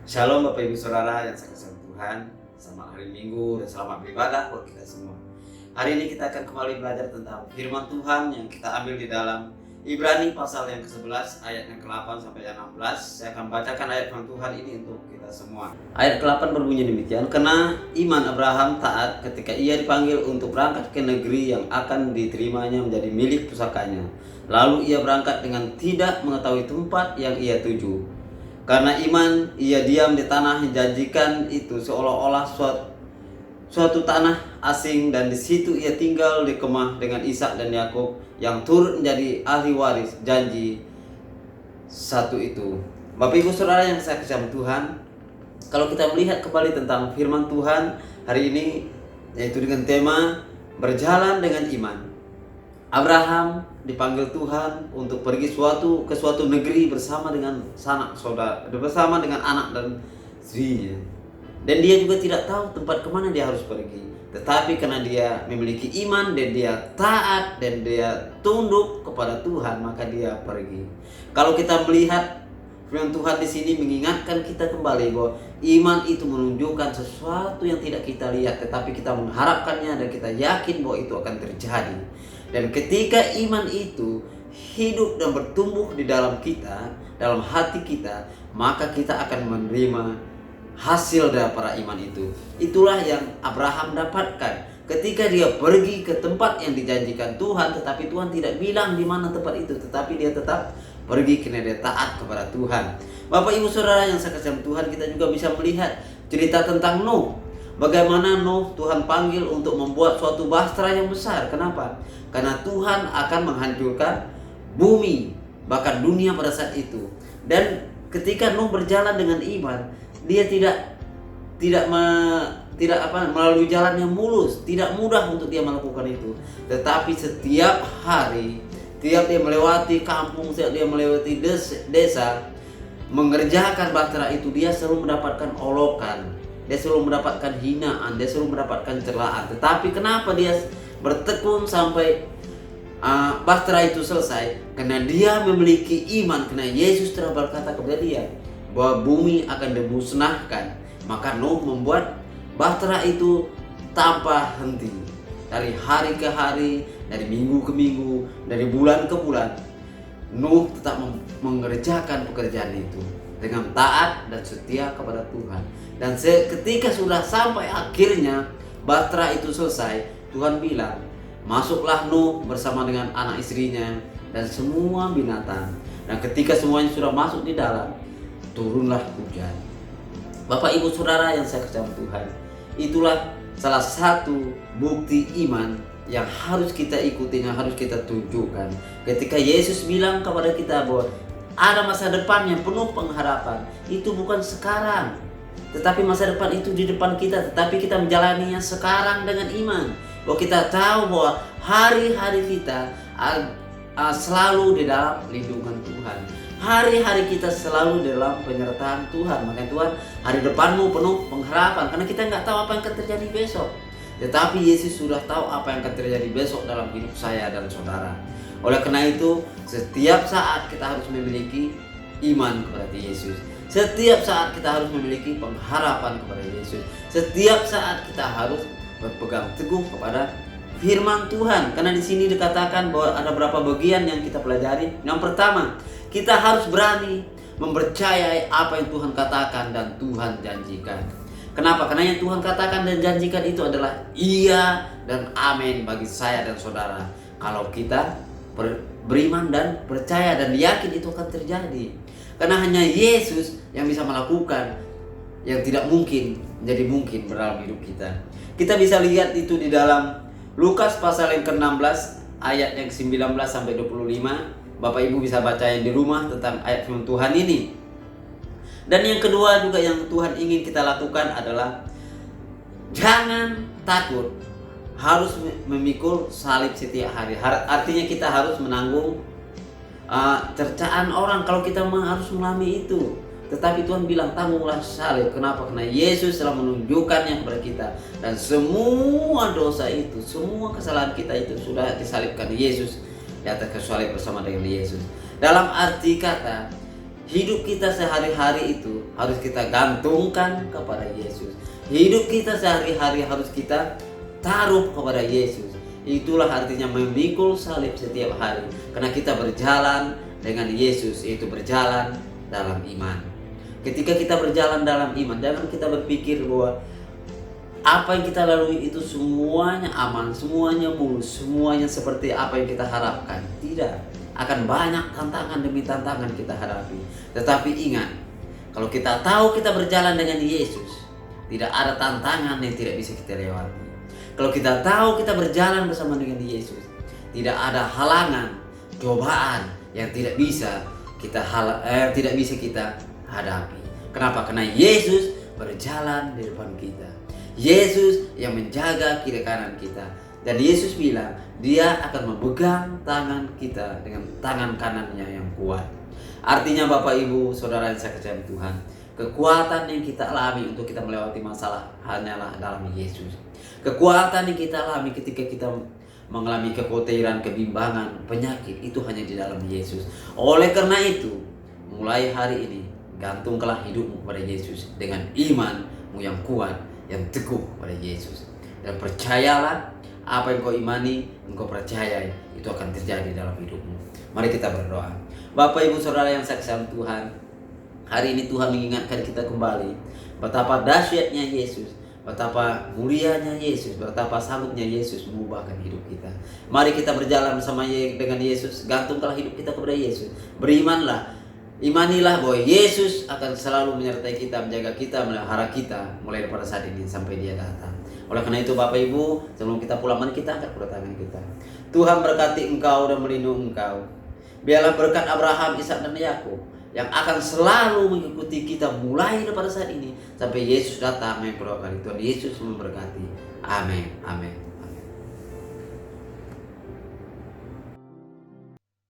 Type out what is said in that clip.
Shalom Bapak Ibu Saudara yang saya kasihi Tuhan. Selamat hari Minggu dan selamat beribadah buat kita semua. Hari ini kita akan kembali belajar tentang firman Tuhan yang kita ambil di dalam Ibrani pasal yang ke-11 ayat yang ke-8 sampai yang 16. Saya akan bacakan ayat firman Tuhan ini untuk kita semua. Ayat ke-8 berbunyi demikian. Karena iman Abraham taat ketika ia dipanggil untuk berangkat ke negeri yang akan diterimanya menjadi milik pusakanya. Lalu ia berangkat dengan tidak mengetahui tempat yang ia tuju. Karena iman ia diam di tanah yang dijanjikan itu, seolah-olah suatu tanah asing, dan di situ ia tinggal di kemah dengan Ishak dan Yakub yang turut menjadi ahli waris janji satu itu. Bapak Ibu Saudara yang saya kasihi Tuhan, kalau kita melihat kembali tentang firman Tuhan hari ini, yaitu dengan tema berjalan dengan iman. Abraham dipanggil Tuhan untuk pergi ke suatu negeri bersama dengan sanak saudara, bersama dengan anak dan istrinya. Dan dia juga tidak tahu tempat kemana dia harus pergi. Tetapi karena dia memiliki iman dan dia taat dan dia tunduk kepada Tuhan, maka dia pergi. Kalau kita melihat firman Tuhan di sini mengingatkan kita kembali bahwa iman itu menunjukkan sesuatu yang tidak kita lihat, tetapi kita mengharapkannya dan kita yakin bahwa itu akan terjadi. Dan ketika iman itu hidup dan bertumbuh di dalam kita, dalam hati kita, maka kita akan menerima hasil dari para iman itu. Itulah yang Abraham dapatkan ketika dia pergi ke tempat yang dijanjikan Tuhan, tetapi Tuhan tidak bilang di mana tempat itu, tetapi dia tetap pergi karena dia taat kepada Tuhan. Bapak Ibu Saudara yang saya kasihi Tuhan, kita juga bisa melihat cerita tentang Nuh. Bagaimana Nuh Tuhan panggil untuk membuat suatu bahtera yang besar. Kenapa? Karena Tuhan akan menghancurkan bumi, bahkan dunia pada saat itu. Dan ketika Nuh berjalan dengan iman, dia tidak melalui jalan yang mulus, tidak mudah untuk dia melakukan itu. Tetapi setiap hari, tiap dia melewati kampung, setiap dia melewati desa, mengerjakan bahtera itu, dia selalu mendapatkan olokan, dia selalu mendapatkan hinaan, dia selalu mendapatkan celaan. Tetapi kenapa dia bertekun sampai bahtera itu selesai? Karena dia memiliki iman, karena Yesus telah berkata kepada dia bahwa bumi akan dimusnahkan. Maka Nuh membuat bahtera itu tanpa henti, dari hari ke hari, dari minggu ke minggu, dari bulan ke bulan. Nuh tetap mengerjakan pekerjaan itu dengan taat dan setia kepada Tuhan. Dan ketika sudah sampai akhirnya bahtera itu selesai, Tuhan bilang, masuklah Nuh bersama dengan anak istrinya dan semua binatang. Dan ketika semuanya sudah masuk di dalam, turunlah hujan. Bapak Ibu Saudara yang saya kasihi Tuhan, itulah salah satu bukti iman yang harus kita ikuti, yang harus kita tunjukkan. Ketika Yesus bilang kepada kita bahwa ada masa depan yang penuh pengharapan, itu bukan sekarang, tetapi masa depan itu di depan kita, tetapi kita menjalaninya sekarang dengan iman. Bahwa kita tahu bahwa hari-hari kita selalu di dalam lindungan Tuhan. Hari-hari kita selalu dalam penyertaan Tuhan. Makanya Tuhan, hari depanmu penuh pengharapan, karena kita nggak tahu apa yang akan terjadi besok. Tetapi Yesus sudah tahu apa yang akan terjadi besok dalam hidup saya dan saudara. Oleh karena itu, setiap saat kita harus memiliki iman kepada Yesus. Setiap saat kita harus memiliki pengharapan kepada Yesus. Setiap saat kita harus berpegang teguh kepada firman Tuhan. Karena di sini dikatakan bahwa ada beberapa bagian yang kita pelajari. Yang pertama, kita harus berani mempercayai apa yang Tuhan katakan dan Tuhan janjikan. Kenapa? Karena yang Tuhan katakan dan janjikan itu adalah iya dan amin bagi saya dan saudara. Kalau kita beriman dan percaya dan yakin itu akan terjadi. Karena hanya Yesus yang bisa melakukan yang tidak mungkin menjadi mungkin dalam hidup kita. Kita bisa lihat itu di dalam Lukas pasal yang ke-16 ayat yang 19 sampai 25. Bapak Ibu bisa bacain di rumah tentang ayat firman Tuhan ini. Dan yang kedua juga yang Tuhan ingin kita lakukan adalah jangan takut, harus memikul salib setiap hari. Artinya kita harus menanggung cercaan orang kalau kita harus mengalami itu. Tetapi Tuhan bilang tanggunglah salib. Kenapa? Karena Yesus telah menunjukkannya kepada kita. Dan semua dosa itu, semua kesalahan kita itu sudah disalibkan Yesus di atas kayu salib bersama dengan Yesus. Dalam arti kata, Hidup kita sehari-hari itu harus kita gantungkan kepada Yesus. Hidup kita sehari-hari harus kita taruh kepada Yesus. Itulah artinya memikul salib setiap hari. Karena kita berjalan dengan Yesus, yaitu berjalan dalam iman. Ketika kita berjalan dalam iman, jangan kita berpikir bahwa apa yang kita lalui itu semuanya aman, semuanya mulus, semuanya seperti apa yang kita harapkan. Tidak, akan banyak tantangan demi tantangan kita hadapi. Tetapi ingat, kalau kita tahu kita berjalan dengan Yesus, tidak ada tantangan yang tidak bisa kita lewati. Kalau kita tahu kita berjalan bersama dengan Yesus, tidak ada halangan, cobaan yang tidak bisa kita hadapi. Kenapa? Karena Yesus berjalan di depan kita. Yesus yang menjaga kiri kanan kita. Dan Yesus bilang, dia akan memegang tangan kita dengan tangan kanannya yang kuat. Artinya Bapak Ibu Saudara yang saya kasihi Tuhan, kekuatan yang kita alami untuk kita melewati masalah hanyalah dalam Yesus. Kekuatan yang kita alami ketika kita mengalami kekhawatiran, kebimbangan, penyakit, itu hanya di dalam Yesus. Oleh karena itu, mulai hari ini gantungkanlah hidupmu kepada Yesus dengan imanmu yang kuat, yang teguh pada Yesus. Dan percayalah, apa yang kau imani, engkau percayai, itu akan terjadi dalam hidupmu. Mari kita berdoa. Bapak Ibu Saudara yang saya kasihi Tuhan, hari ini Tuhan mengingatkan kita kembali betapa dahsyatnya Yesus, betapa mulianya Yesus, betapa sanggupnya Yesus mengubahkan hidup kita. Mari kita berjalan bersama dengan Yesus. Gantungkanlah hidup kita kepada Yesus. Berimanlah, imanilah bahwa Yesus akan selalu menyertai kita, menjaga kita, melihara kita mulai daripada saat ini sampai dia datang. Oleh karena itu Bapak Ibu, sebelum kita pulang, mari kita angkat kedua tangan kita. Tuhan berkati engkau dan melindungi engkau. Biarlah berkat Abraham, Ishak dan Yakub yang akan selalu mengikuti kita mulai daripada saat ini sampai Yesus datang yang kedua kali. Tuhan Yesus memberkati. Amin. Amin.